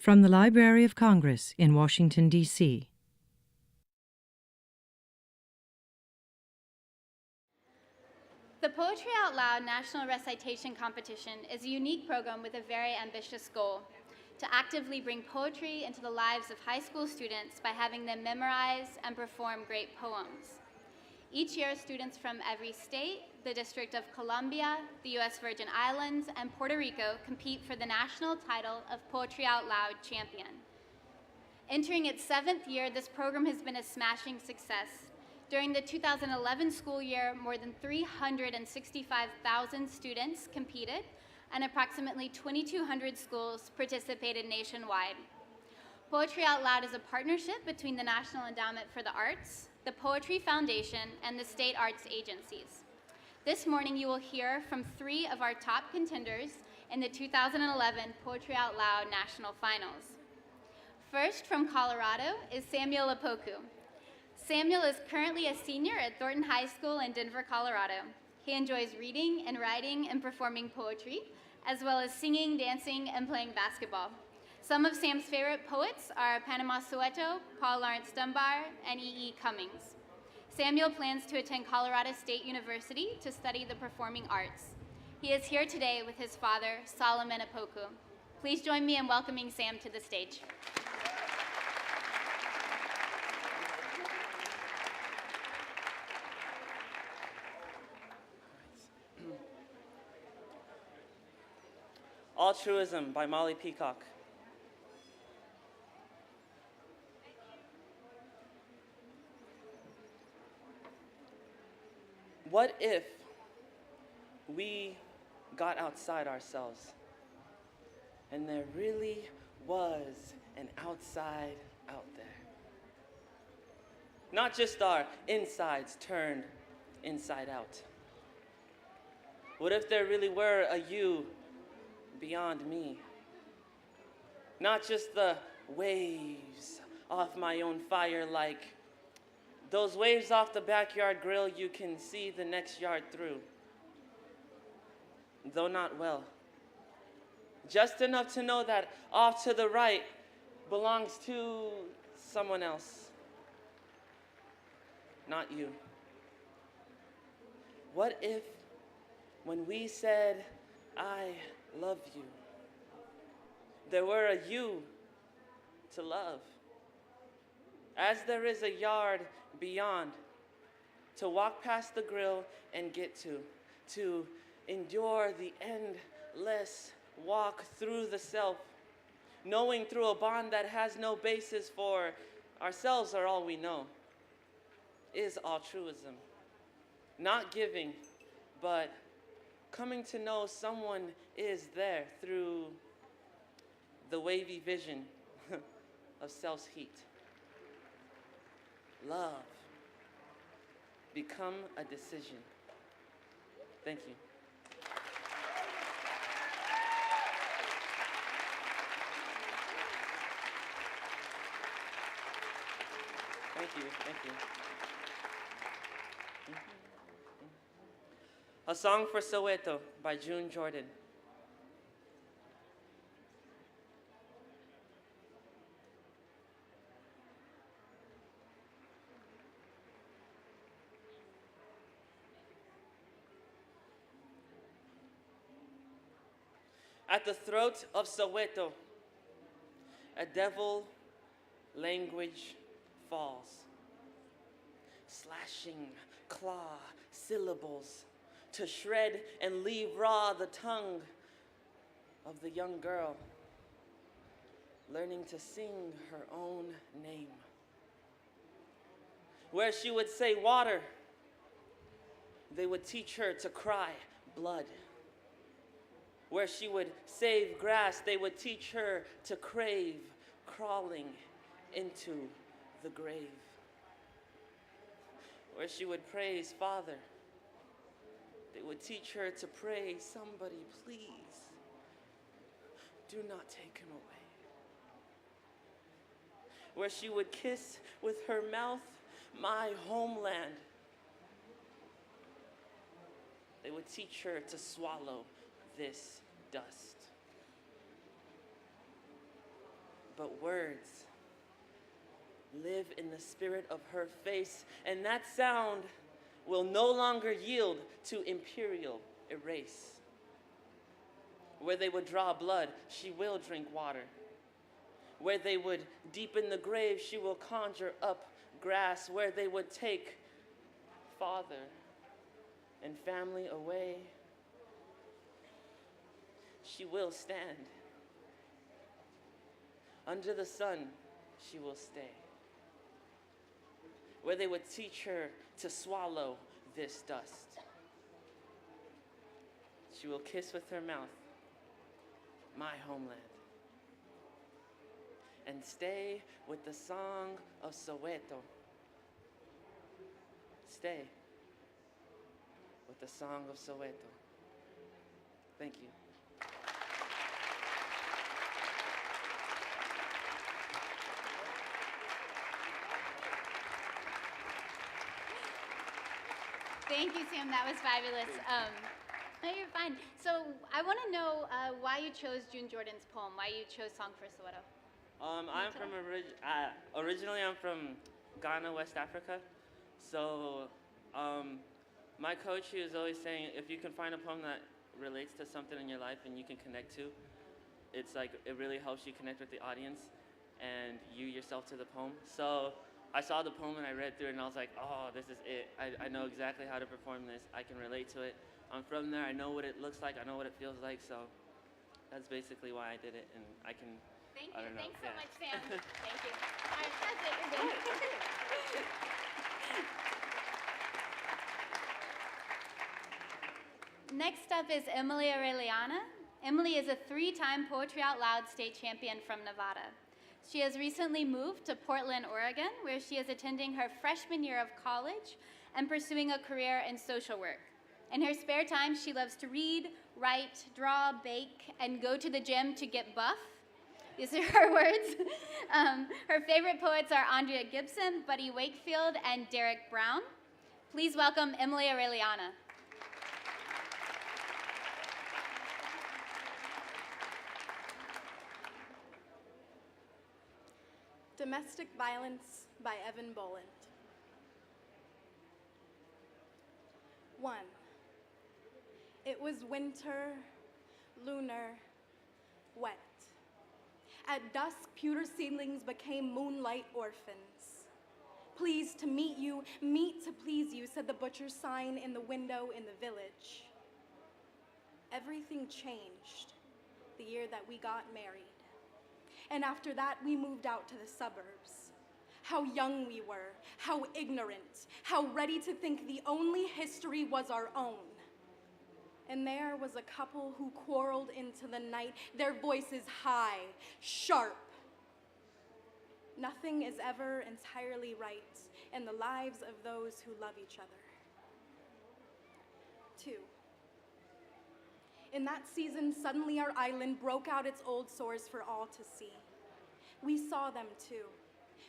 From the Library of Congress in Washington, D.C. The Poetry Out Loud National Recitation Competition is a unique program with a very ambitious goal: to actively bring poetry into the lives of high school students by having them memorize and perform great poems. Each year, students from every state, the District of Columbia, the U.S. Virgin Islands, and Puerto Rico compete for the national title of Poetry Out Loud Champion. Entering its 7th year, this program has been a smashing success. During the 2011 school year, more than 365,000 students competed, and approximately 2,200 schools participated nationwide. Poetry Out Loud is a partnership between the National Endowment for the Arts, the Poetry Foundation, and the state arts agencies. This morning, you will hear from 3 of our top contenders in the 2011 Poetry Out Loud National Finals. First, from Colorado, is Samuel Apoku. Samuel is currently a senior at Thornton High School in Denver, Colorado. He enjoys reading and writing and performing poetry, as well as singing, dancing, and playing basketball. Some of Sam's favorite poets are Panama Soweto, Paul Laurence Dunbar, and E.E. Cummings. Samuel plans to attend Colorado State University to study the performing arts. He is here today with his father, Solomon Apoku. Please join me in welcoming Sam to the stage. Altruism by Molly Peacock. What if we got outside ourselves and there really was an outside out there? Not just our insides turned inside out. What if there really were a you beyond me? Not just the waves off my own fire, like those waves off the backyard grill you can see the next yard through, though not well. Just enough to know that off to the right belongs to someone else, not you. What if when we said, "I love you," there were a you to love? As there is a yard beyond to walk past the grill and get to endure the endless walk through the self, knowing through a bond that has no basis for ourselves or all we know, is altruism. Not giving, but coming to know someone is there through the wavy vision of self's heat. Love. Become a decision. Thank you. Thank you, thank you. A Song for Soweto by June Jordan. At the throat of Soweto, a devil language falls, slashing claw syllables to shred and leave raw the tongue of the young girl, learning to sing her own name. Where she would say water, they would teach her to cry blood. Where she would save grass, they would teach her to crave crawling into the grave. Where she would praise Father, they would teach her to pray, somebody please, do not take him away. Where she would kiss with her mouth my homeland, they would teach her to swallow this dust. but words live in the spirit of her face, and that sound will no longer yield to imperial erase. Where they would draw blood, she will drink water. Where they would deepen the grave, she will conjure up grass. Where they would take father and family away, she will stand. Under the sun, she will stay. Where they would teach her to swallow this dust, she will kiss with her mouth my homeland and stay with the song of Soweto. Stay with the song of Soweto. Thank you. Thank you, Sam. That was fabulous. No, you're fine. So I want to know why you chose June Jordan's poem, why you chose Song for Soweto. I'm from originally I'm from Ghana, West Africa. So my coach, he was always saying, if you can find a poem that relates to something in your life and you can connect to, it's like it really helps you connect with the audience and you yourself to the poem. So I saw the poem and I read through it and I was like, oh, this is it. I know exactly how to perform this. I can relate to it. I'm from there. I know what it looks like. I know what it feels like. So that's basically why I did it, and I can. Thank I you. don't know. Thanks so Yeah. much, Sam. Thank you. All right, that's it. You're good. Next up is Emily Aureliana. Emily is a 3-time Poetry Out Loud state champion from Nevada. She has recently moved to Portland, Oregon, where she is attending her freshman year of college and pursuing a career in social work. In her spare time, she loves to read, write, draw, bake, and go to the gym to get buff. These are her words. Her favorite poets are Andrea Gibson, Buddy Wakefield, and Derek Brown. Please welcome Emily Aureliana. Domestic Violence by Evan Boland. 1. It was winter, lunar, wet. At dusk, pewter ceilings became moonlight orphans. Pleased to meet you, meet to please you, said the butcher's sign in the window in the village. Everything changed the year that we got married. And after that, we moved out to the suburbs. How young we were, how ignorant, how ready to think the only history was our own. And there was a couple who quarreled into the night, their voices high, sharp. Nothing is ever entirely right in the lives of those who love each other. 2. In that season, suddenly our island broke out its old sores for all to see. We saw them too.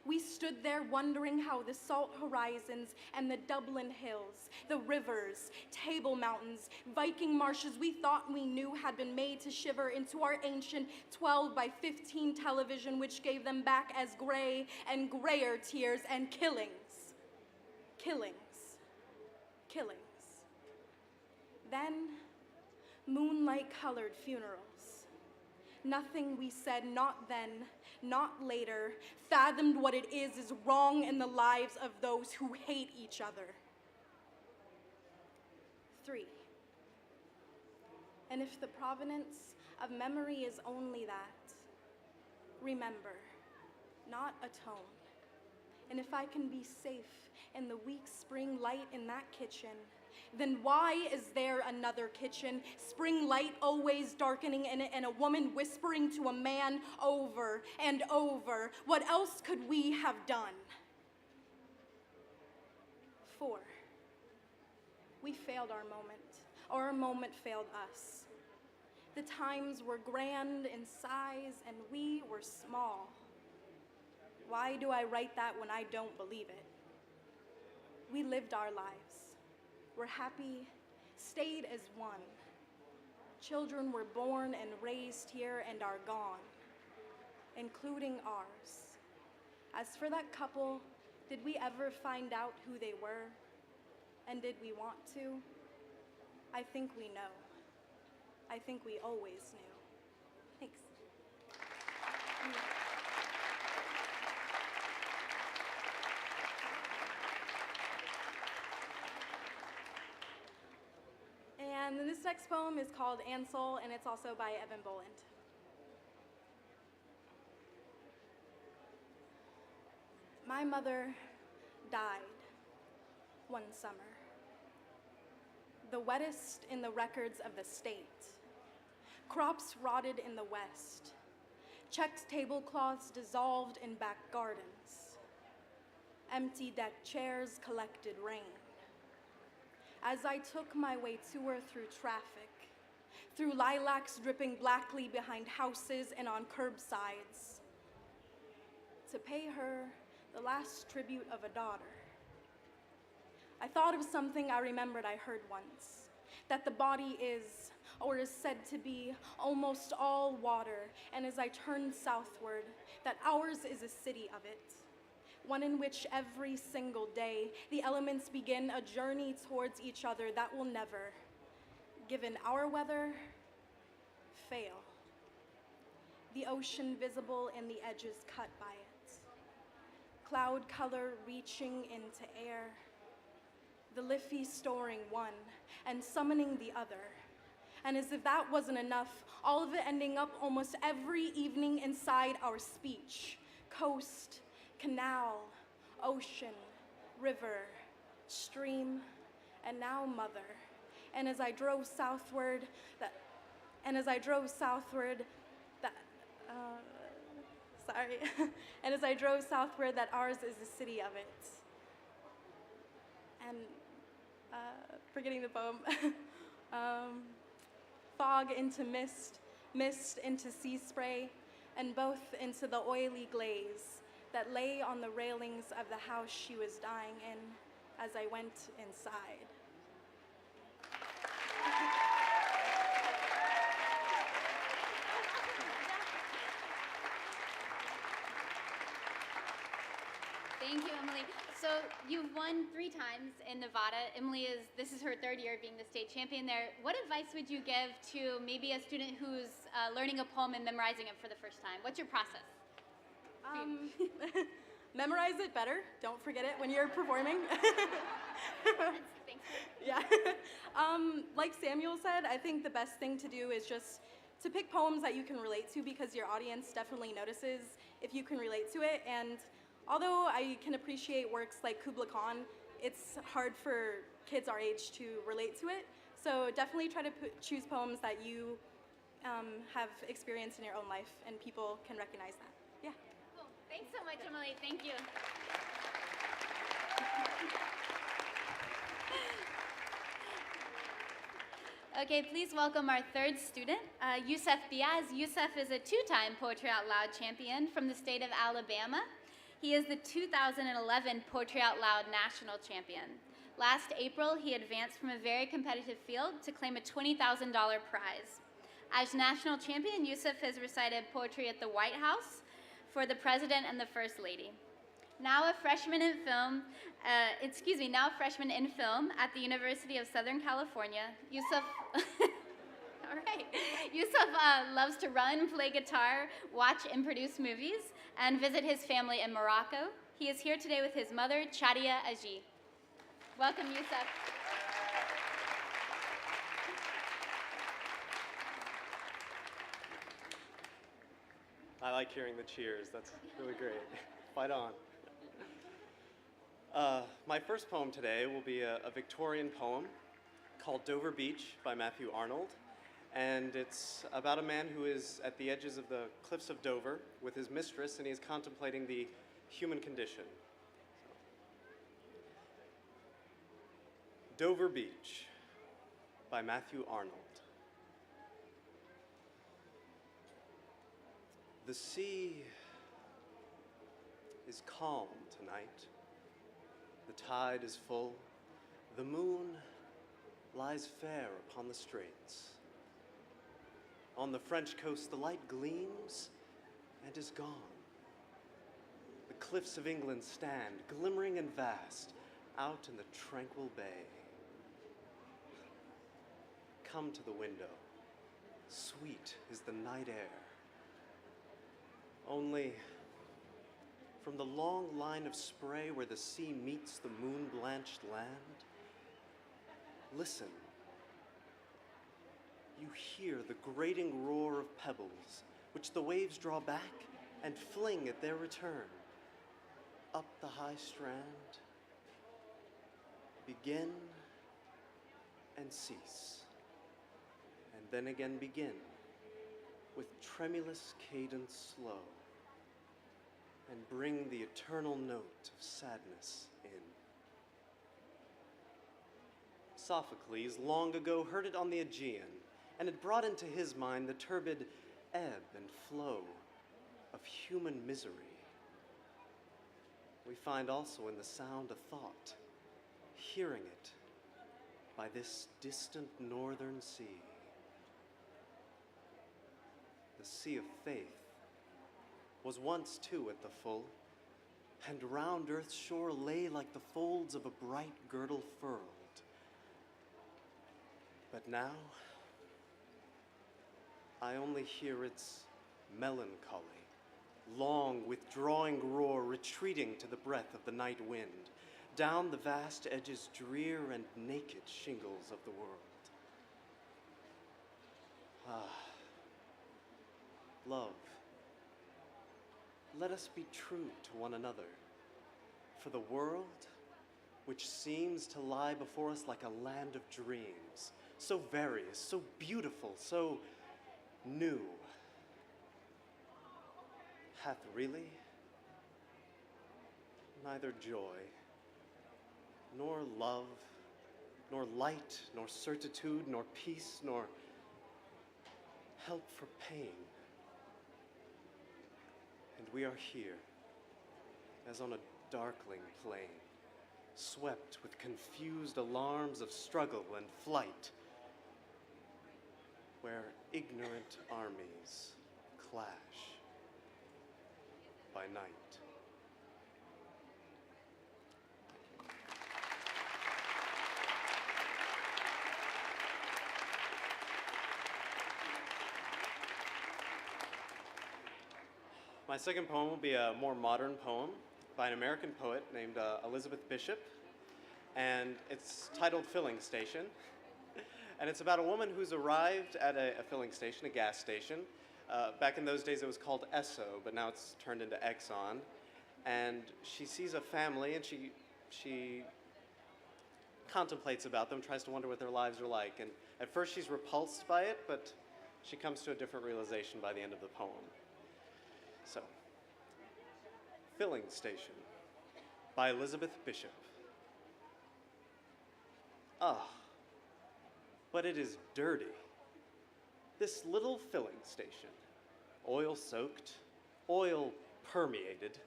We stood there wondering how the salt horizons and the Dublin hills, the rivers, Table Mountains, Viking marshes we thought we knew had been made to shiver into our ancient 12 by 15 television, which gave them back as gray and grayer tears and killings. Killings. Killings. Then, moonlight-colored funerals. Nothing we said, not then, not later, fathomed what it is wrong in the lives of those who hate each other. 3. And if the provenance of memory is only that, remember, not atone. And if I can be safe in the weak spring light in that kitchen, then why is there another kitchen, spring light always darkening in it, and a woman whispering to a man over and over? What else could we have done? 4. We failed our moment. Our moment failed us. The times were grand in size, and we were small. Why do I write that when I don't believe it? We lived our lives. Were happy, stayed as one. Children were born and raised here and are gone. including ours. As for that couple, did we ever find out who they were? And did we want to? I think we know. I think we always knew. Thanks. And then this next poem is called Ansel, and it's also by Evan Boland. My mother died one summer, the wettest in the records of the state. Crops rotted in the west, checked tablecloths dissolved in back gardens, empty deck chairs collected rain. As I took my way to her through traffic, through lilacs dripping blackly behind houses and on curbsides, to pay her the last tribute of a daughter, I thought of something I remembered I heard once, that the body is, or is said to be, almost all water, and as I turned southward, that ours is a city of it, one in which every single day the elements begin a journey towards each other that will never, given our weather, fail. The ocean visible and the edges cut by it. Cloud color reaching into air. The Liffey storing one and summoning the other. And as if that wasn't enough, all of it ending up almost every evening inside our speech. Coast, canal, ocean, river, stream, and now mother. And as I drove southward, that and as I drove southward, that ours is the city of it. And forgetting the poem. Fog into mist, mist into sea spray, and both into the oily glaze that lay on the railings of the house she was dying in as I went inside. Thank you, Emily. So you've won 3 times in Nevada. This is her 3rd year being the state champion there. What advice would you give to maybe a student who's learning a poem and memorizing it for the first time? What's your process? Memorize it better. Don't forget it when you're performing. Thanks. Yeah. Like Samuel said, I think the best thing to do is just to pick poems that you can relate to, because your audience definitely notices if you can relate to it. And although I can appreciate works like Kubla Khan, it's hard for kids our age to relate to it. So definitely try to choose poems that you have experienced in your own life and people can recognize that. Yeah. Cool. Thanks so much, Emily. Thank you. Okay, please welcome our 3rd student, Yusef Diaz. Yusef is a 2-time Poetry Out Loud champion from the state of Alabama. He is the 2011 Poetry Out Loud National Champion. Last April, he advanced from a very competitive field to claim a $20,000 prize. As national champion, Yusef has recited poetry at the White House for the President and the First Lady. Now a freshman in film at the University of Southern California, Yusef all right. Yusef loves to run, play guitar, watch and produce movies, and visit his family in Morocco. He is here today with his mother, Chadia Aji. Welcome, Yusef. I like hearing the cheers. That's really great. Fight on. My first poem today will be a Victorian poem called Dover Beach by Matthew Arnold. And it's about a man who is at the edges of the cliffs of Dover with his mistress, and he's contemplating the human condition. Dover Beach by Matthew Arnold. The sea is calm tonight. The tide is full. The moon lies fair upon the straits. On the French coast, the light gleams and is gone. The cliffs of England stand, glimmering and vast, out in the tranquil bay. Come to the window. Sweet is the night air. Only from the long line of spray where the sea meets the moon-blanched land, listen. You hear the grating roar of pebbles, which the waves draw back and fling at their return. Up the high strand, begin and cease, and then again begin, with tremulous cadence slow, and bring the eternal note of sadness in. Sophocles long ago heard it on the Aegean, and it brought into his mind the turbid ebb and flow of human misery. We find also in the sound a thought, hearing it by this distant northern sea. The sea of faith was once too at the full, and round earth's shore lay like the folds of a bright girdle furled. But now, I only hear its melancholy, long withdrawing roar retreating to the breath of the night wind, down the vast edges drear and naked shingles of the world. Ah, love, let us be true to one another, for the world, which seems to lie before us like a land of dreams, so various, so beautiful, so new, hath really neither joy, nor love, nor light, nor certitude, nor peace, nor help for pain. And we are here, as on a darkling plain, swept with confused alarms of struggle and flight, where ignorant armies clash by night. My second poem will be a more modern poem by an American poet named Elizabeth Bishop, and it's titled Filling Station. And it's about a woman who's arrived at a filling station, a gas station. Back in those days it was called Esso, but now it's turned into Exxon. And she sees a family and she contemplates about them, tries to wonder what their lives are like. And at first she's repulsed by it, but she comes to a different realization by the end of the poem. So, Filling Station by Elizabeth Bishop. Ah, but it is dirty. This little filling station, oil-soaked, oil-permeated,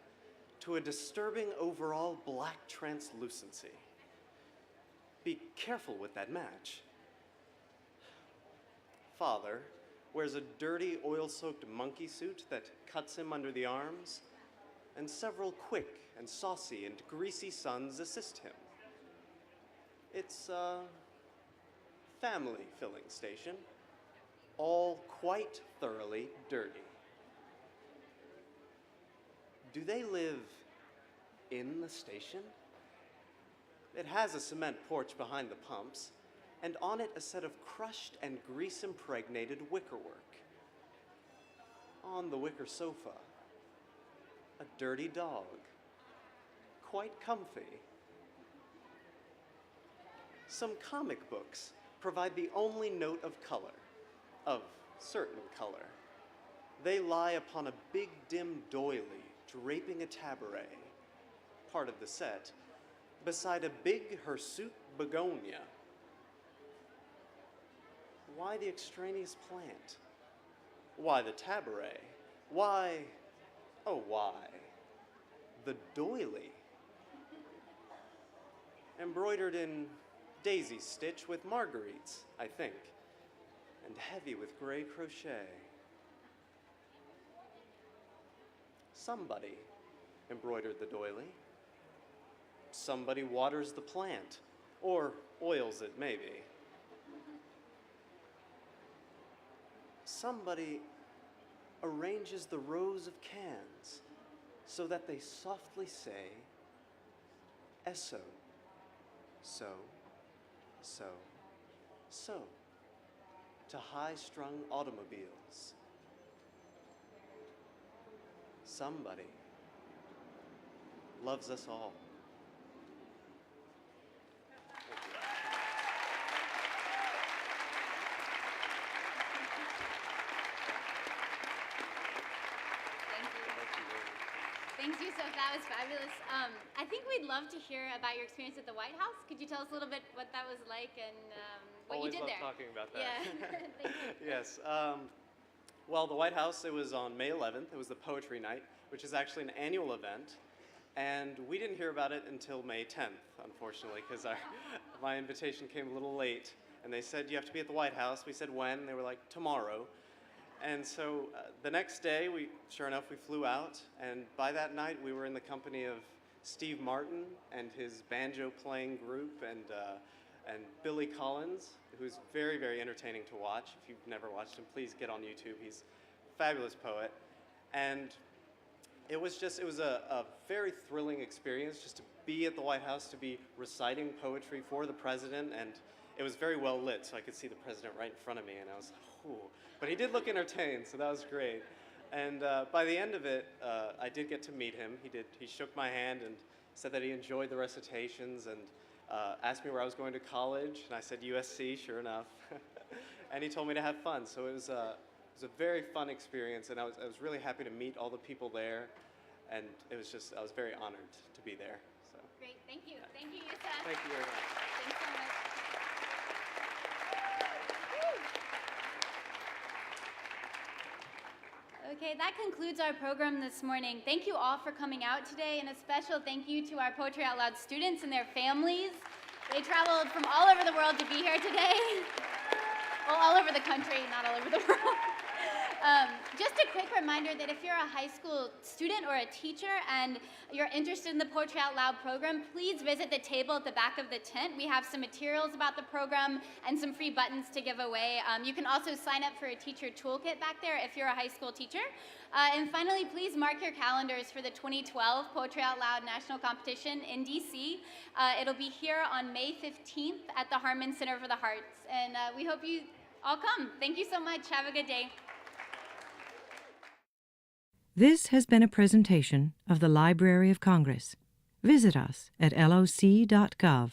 to a disturbing overall black translucency. Be careful with that match. Father wears a dirty, oil-soaked monkey suit that cuts him under the arms, and several quick and saucy and greasy sons assist him. It's a family filling station, all quite thoroughly dirty. Do they live in the station? It has a cement porch behind the pumps, and on it a set of crushed and grease-impregnated wickerwork. On the wicker sofa, a dirty dog, quite comfy. Some comic books provide the only note of color, of certain color. They lie upon a big dim doily draping a taboret, part of the set, beside a big hirsute begonia. Why the extraneous plant? Why the taboret? Why, oh why, the doily? Embroidered in daisy stitch with marguerites, I think, and heavy with gray crochet. Somebody embroidered the doily. Somebody waters the plant, or oils it maybe. Somebody arranges the rows of cans so that they softly say, eso, so, so, so, to high-strung automobiles. Somebody loves us all. Thanks, Yusuf. That was fabulous. I think we'd love to hear about your experience at the White House. Could you tell us a little bit what that was like and what Always you did love there? talking about that. Yeah. Thank you. Yes. Well, the White House, it was on May 11th. It was the Poetry Night, which is actually an annual event. And we didn't hear about it until May 10th, unfortunately, because my invitation came a little late. And they said, you have to be at the White House. We said, when? And they were like, tomorrow. And so the next day, sure enough, we flew out. And by that night, we were in the company of Steve Martin and his banjo-playing group, and Billy Collins, who's very, very entertaining to watch. If you've never watched him, please get on YouTube. He's a fabulous poet. And it was a very thrilling experience just to be at the White House, to be reciting poetry for the president. And it was very well lit, so I could see the president right in front of me. And I was like, ooh. But he did look entertained, so that was great. And by the end of it, I did get to meet him. He shook my hand and said that he enjoyed the recitations, and asked me where I was going to college, and I said USC, sure enough. And he told me to have fun, so it was a very fun experience, and I was really happy to meet all the people there, and I was very honored to be there. So. Great, thank you. Thank you, Yusuf. Thank you very much. Thanks so much. Okay, that concludes our program this morning. Thank you all for coming out today, and a special thank you to our Poetry Out Loud students and their families. They traveled from all over the world to be here today. Well, all over the country, not all over the world. Just a quick reminder that if you're a high school student or a teacher and you're interested in the Poetry Out Loud program, please visit the table at the back of the tent. We have some materials about the program and some free buttons to give away. You can also sign up for a teacher toolkit back there if you're a high school teacher. And finally, please mark your calendars for the 2012 Poetry Out Loud National Competition in DC. It'll be here on May 15th at the Harmon Center for the Arts. And we hope you all come. Thank you so much. Have a good day. This has been a presentation of the Library of Congress. Visit us at loc.gov.